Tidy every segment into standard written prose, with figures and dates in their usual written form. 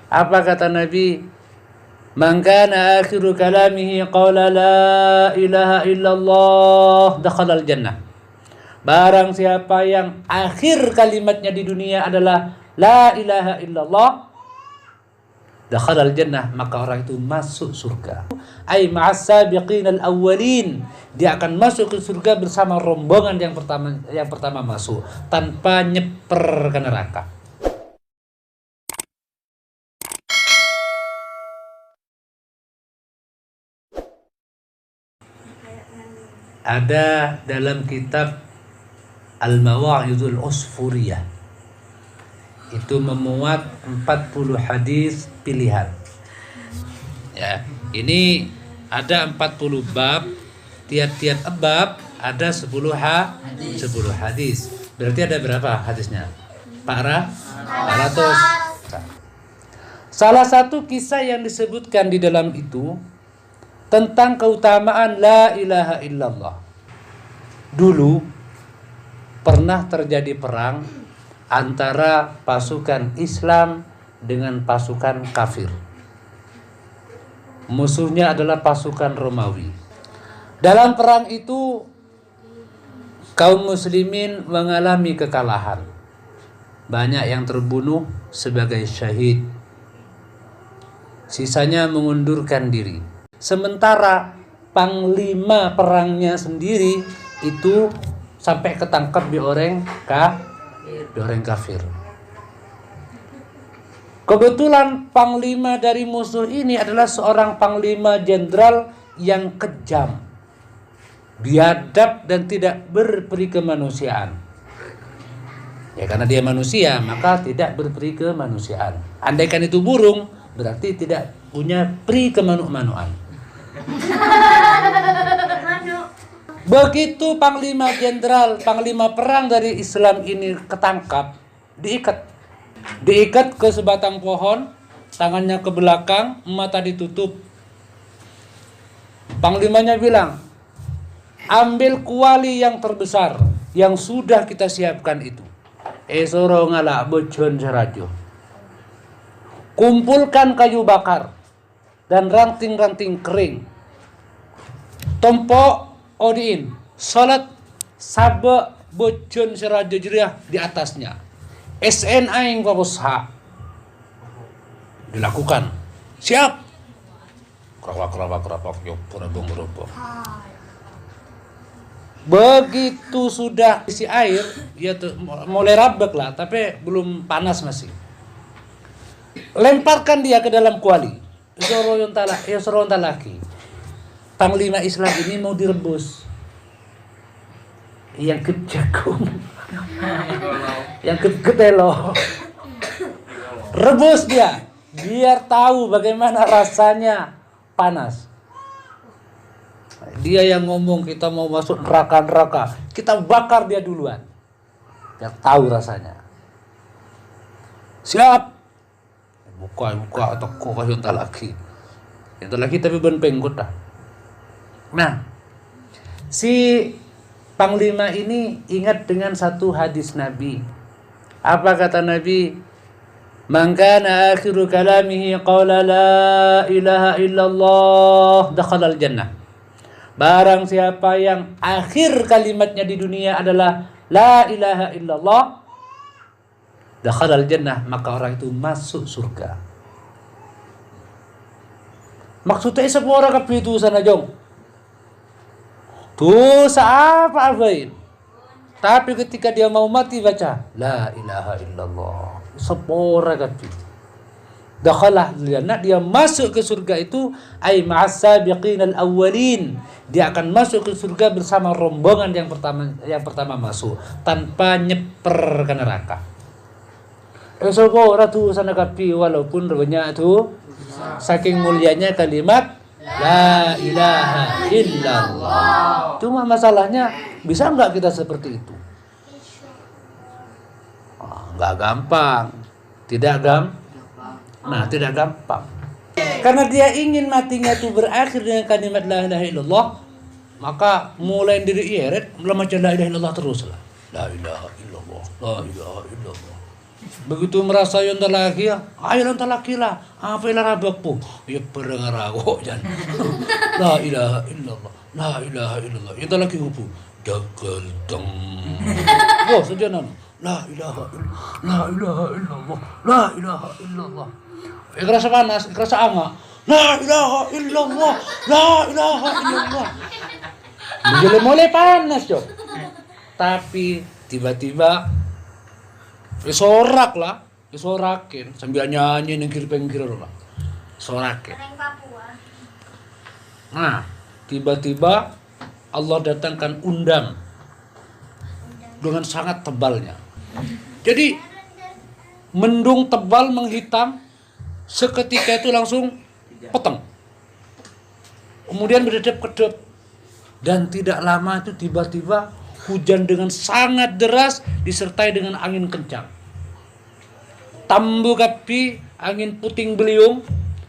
Apa kata Nabi? Man kana akhiru kalamihi qala la ilaha illallah dakhala al-jannah. Barang siapa yang akhir kalimatnya di dunia adalah la ilaha illallah dakhala al-jannah, maka orang itu masuk surga. Ai ma'as sabiqin al-awwalin. Dia akan masuk ke surga bersama rombongan yang pertama masuk tanpa nyeper ke neraka. Ada dalam kitab Al-Mawa'idul Usfuriyah, itu memuat 40 hadis pilihan. Ya, ini ada 40 bab, tiap-tiap bab ada 10 hadis. Berarti ada berapa hadisnya? 400. Salah satu kisah yang disebutkan di dalam itu tentang keutamaan la ilaha illallah. Dulu pernah terjadi perang antara pasukan Islam dengan pasukan kafir. Musuhnya adalah pasukan Romawi. Dalam perang itu kaum muslimin mengalami kekalahan. Banyak yang terbunuh sebagai syahid. Sisanya mengundurkan diri. Sementara panglima perangnya sendiri itu sampai ketangkap di orang kafir. Kebetulan panglima dari musuh ini adalah seorang panglima jenderal yang kejam, biadab dan tidak berperi kemanusiaan. Ya, karena dia manusia maka tidak berperi kemanusiaan. Andaikan itu burung berarti tidak punya peri kemanu-manuan. Begitu panglima jenderal, panglima perang dari Islam ini ketangkap, diikat ke sebatang pohon, tangannya ke belakang, mata ditutup. Panglimanya bilang, ambil kuali yang terbesar yang sudah kita siapkan itu. Esoro ngala bojon serajo. Kumpulkan kayu bakar dan ranting-ranting kering. Tompok odiin, salat sabe bojon serajo jeriah di atasnya. SNA yang berusaha dilakukan. Siap. Kerawak yuk berobong. Begitu sudah isi air, ya mulai rabek lah, tapi belum panas masih. Lemparkan dia ke dalam kuali. Soroyon talaki. Panglima Islam ini mau direbus. Yang kejagung. Yang ketelo. Rebus dia. Biar tahu bagaimana rasanya panas. Dia yang ngomong kita mau masuk neraka. Kita bakar dia duluan. Biar tahu rasanya. Siap. Buka atau kok kasih entah lagi tapi ben penggot dah. Nah, si panglima ini ingat dengan satu hadis Nabi. Apa kata Nabi? Man kana akhiru kalamihi qala la ilaha illallah dakhala al-jannah. Barang siapa yang akhir kalimatnya di dunia adalah la ilaha illallah dakhala al-jannah, maka orang itu masuk surga. Maksudnya semua orang kabeh itu sana jong. Dosa apa abain? Tapi ketika dia mau mati baca la ilaha illallah, semua orang kabeh dakhala al-jannah, dia masuk ke surga itu ai ma'as sabiqin al-awwalin. Dia akan masuk ke surga bersama rombongan yang pertama masuk tanpa nyeper ke neraka. Esoko ratu sana kapi walaupun banyak itu saking mulianya kalimat la ilaha illallah. Cuma masalahnya bisa enggak kita seperti itu? Enggak gampang. Tidak gampang. Karena dia ingin matinya itu berakhir dengan kalimat la ilaha illallah, maka mulai dari ieret, macam la ilaha illallah terus lah. La ilaha illallah, la ilaha illallah. Begitu merasa yang lagi ya, ayo yang laki lah. Apa ilah rabakku? Ya perengar aku jan. La ilaha illallah. La ilaha illallah. Itu lagi hubu. Jagal dong. Wah sejanan. La ilaha illallah. La ilaha illallah. La ilaha illallah. Kerasa panas, kerasa angak. La ilaha illallah. La ilaha illallah. Mulai panas, Cok. Tapi tiba-tiba sorak lah, sorakin sambil nyanyi nengkir pengkir lah, sorakin. Nah, tiba-tiba Allah datangkan undang dengan sangat tebalnya. Jadi mendung tebal menghitam, seketika itu langsung peteng. Kemudian berdedap-kedap dan tidak lama itu tiba-tiba hujan dengan sangat deras disertai dengan angin kencang. Tambu kapi, angin puting beliung,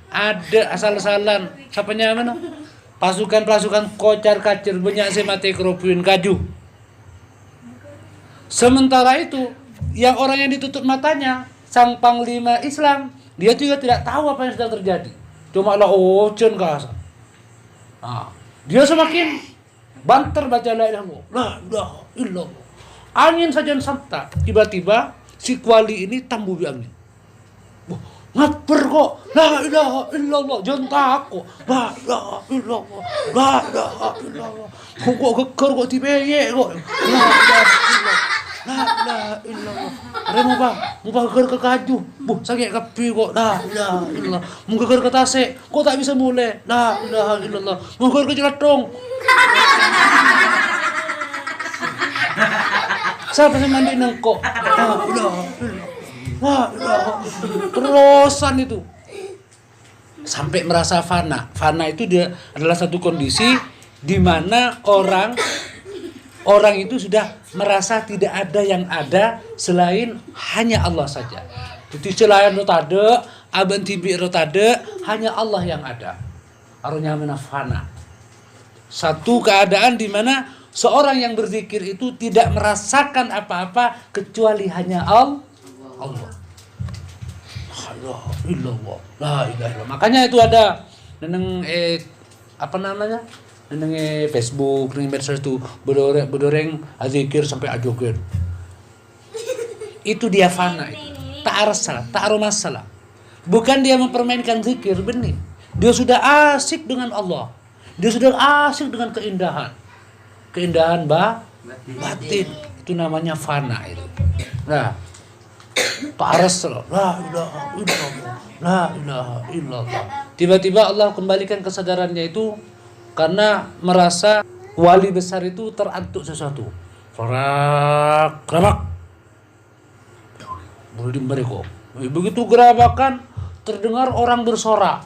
ada asal-asalan. Sapanya mana? Pasukan-pasukan kocar kacir banyak semate keropuin kaju. Sementara itu, yang orang yang ditutup matanya, sang panglima Islam, dia juga tidak tahu apa yang sedang terjadi. Cuma lah ocean kasa. Nah, dia semakin banter baca la ilaha illallah. Angin saja santai. Tiba-tiba si kuali ini tambuh angin. Wah, ngaper kok. La ilaha illallah. Jontak kok. La ilaha illallah. La ilaha illallah. Kok geger kok dibeye kok. La ilaha illallah. La ilaha illallah. Remo bang, mau geger ke kaju. Buh, sakit kapi kok. La ilaha illallah. Mau geger ke tasik. Kok tak bisa mulai. La ilaha illallah. Mau geger ke jelatong. Siapa yang mandi nengkok? Terusan itu sampai merasa fana. Fana itu dia adalah satu kondisi di mana orang itu sudah merasa tidak ada yang ada selain hanya Allah saja. Jadi selain rotade, aban tibi rotade, hanya Allah yang ada. Artinya mana fana. Satu keadaan di mana seorang yang berzikir itu tidak merasakan apa-apa kecuali hanya Allah. La ilaha illallah. Makanya itu ada neneng apa namanya? Neneng Facebook, neneng medsos itu bedoreng azikir sampai ajoger. Itu dia fana itu. Tak ada masalah. Bukan dia mempermainkan zikir, benih. Dia sudah asik dengan Allah. Dia sudah asik dengan keindahan. Keindahan batin. Itu namanya fana itu. Nah, ta'aras la ilaha illallah. La ilaha illallah. Tiba-tiba Allah kembalikan kesadarannya itu karena merasa wali besar itu terantuk sesuatu. Gerak. Boleh mereka. Begitu gerabakan terdengar orang bersorak.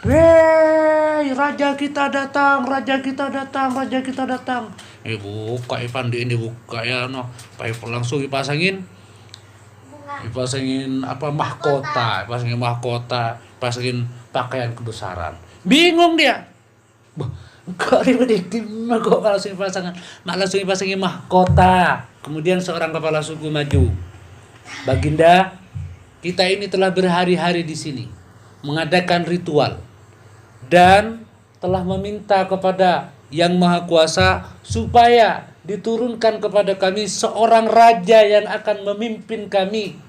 Wey, raja kita datang. Buka pandi ini buka ya no. Langsung dipasangin apa mahkota, pasangin pakaian kebesaran. Bingung dia. Kok langsung dipasangin mahkota. Kemudian seorang kepala suku maju. Baginda, kita ini telah berhari-hari di sini mengadakan ritual dan telah meminta kepada Yang Maha Kuasa supaya diturunkan kepada kami seorang raja yang akan memimpin kami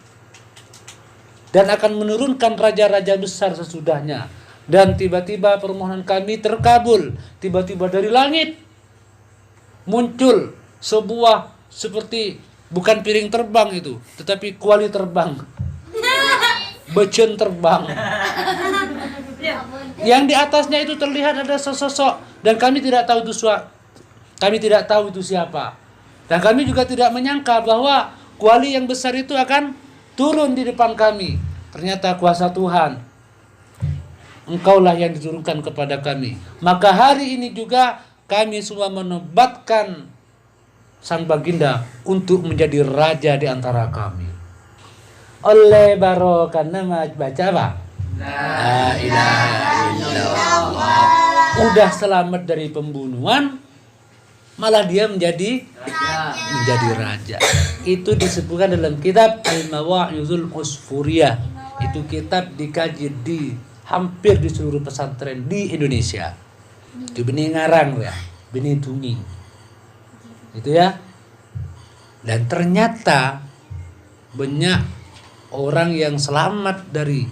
dan akan menurunkan raja-raja besar sesudahnya. Dan tiba-tiba permohonan kami terkabul. Tiba-tiba dari langit muncul sebuah seperti bukan piring terbang itu, tetapi kuali terbang. Becen terbang. Yang di atasnya itu terlihat ada sosok dan kami tidak tahu itu siapa. Dan kami juga tidak menyangka bahwa kuali yang besar itu akan turun di depan kami. Ternyata kuasa Tuhan. Engkaulah yang diturunkan kepada kami. Maka hari ini juga kami semua menobatkan Sang Baginda untuk menjadi raja di antara kami. Oleh barokah nama baca apa? La ilaha illallah. Udah selamat dari pembunuhan, malah dia menjadi raja. Itu disebutkan dalam kitab Al-Mawa'izul Usfuriyah. Itu kitab dikaji di hampir di seluruh pesantren di Indonesia. Itu benih ngarang ya, benih tunging. Itu ya. Dan ternyata banyak orang yang selamat dari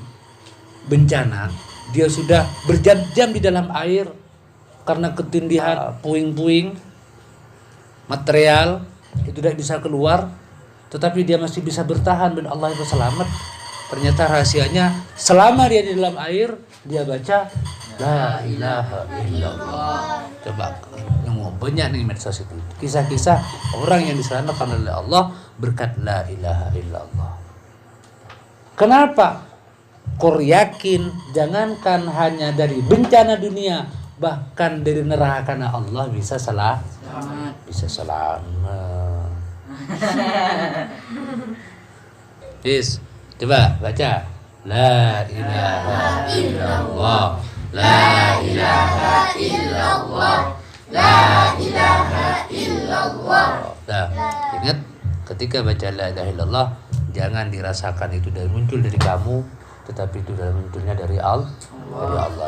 bencana, dia sudah berjam-jam di dalam air karena ketindihan puing-puing material itu tidak bisa keluar, tetapi dia masih bisa bertahan dan Allah itu selamat. Ternyata rahasianya selama dia di dalam air dia baca la ilaha illallah. Coba banyak nih medsos itu kisah-kisah orang yang diselamatkan oleh Allah berkat la ilaha illallah. Kenapa? Kau yakin jangankan hanya dari bencana dunia, bahkan dari neraka Allah bisa selamat. Bisa selamat. Yes, coba baca la ilaha illallah, la ilaha illallah, la ilaha illallah. Nah, ingat ketika baca la ilaha illallah, jangan dirasakan itu dari muncul dari kamu, tetapi itu dari munculnya dari Allah.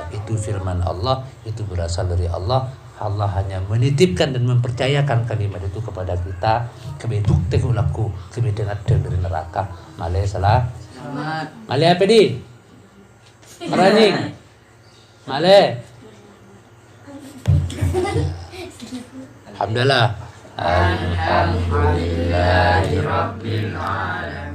Itu firman Allah, itu berasal dari Allah. Allah hanya menitipkan dan mempercayakan kalimat itu kepada kita. Kami bukti ulaku, kami dengar dari neraka. Malay salah. Malay apa di? Maraning. Malay. Alhamdulillah. Alhamdulillahirabbil alamin.